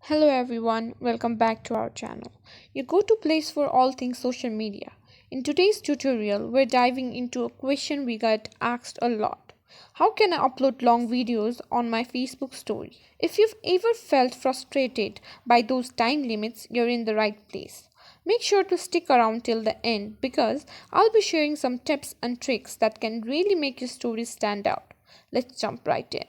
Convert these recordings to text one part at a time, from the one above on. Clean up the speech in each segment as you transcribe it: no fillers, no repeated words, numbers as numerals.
Hello everyone, welcome back to our channel, your go-to place for all things social media. In today's tutorial, we're diving into a question we get asked a lot. How can I upload long videos on my Facebook story? If you've ever felt frustrated by those time limits, you're in the right place. Make sure to stick around till the end because I'll be sharing some tips and tricks that can really make your story stand out. Let's jump right in.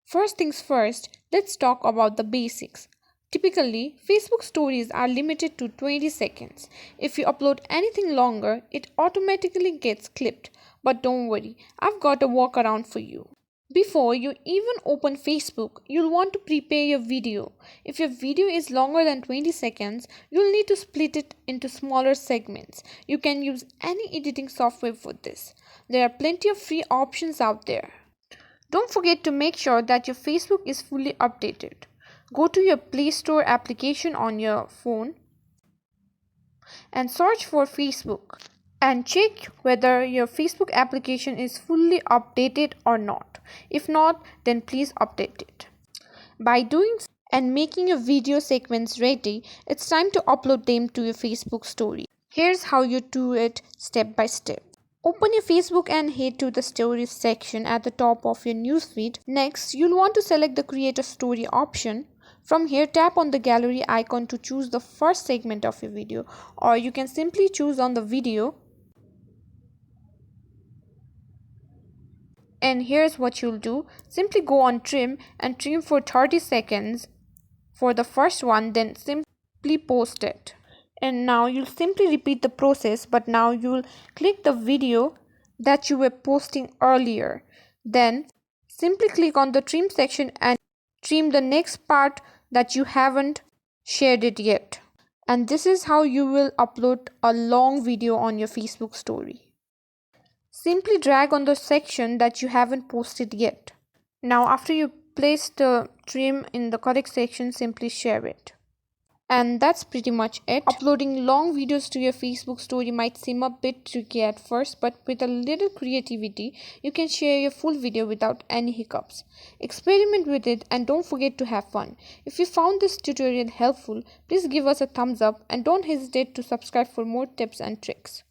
First things first, let's talk about the basics. Typically, Facebook stories are limited to 20 seconds. If you upload anything longer, it automatically gets clipped. But don't worry, I've got a workaround for you. Before you even open Facebook, you'll want to prepare your video. If your video is longer than 20 seconds, you'll need to split it into smaller segments. You can use any editing software for this. There are plenty of free options out there. Don't forget to make sure that your Facebook is fully updated. Go to your Play Store application on your phone and search for Facebook and check whether your Facebook application is fully updated or not. If not, then please update it. By doing so and making your video sequence ready, it's time to upload them to your Facebook story. Here's how you do it step by step. Open your Facebook and head to the Stories section at the top of your newsfeed. Next, you'll want to select the Create a Story option. From here, tap on the gallery icon to choose the first segment of your video, or you can simply choose on the video. And here's what you'll do. Simply go on trim and trim for 30 seconds for the first one, then simply post it. And now you'll simply repeat the process, but now you'll click the video that you were posting earlier. Then simply click on the trim section and trim the next part that you haven't shared it yet. And this is how you will upload a long video on your Facebook story. Simply drag on the section that you haven't posted yet. Now after you place the trim in the correct section, simply share it. And that's pretty much it. Uploading long videos to your Facebook story might seem a bit tricky at first, but with a little creativity, you can share your full video without any hiccups. Experiment with it and don't forget to have fun. If you found this tutorial helpful, please give us a thumbs up and don't hesitate to subscribe for more tips and tricks.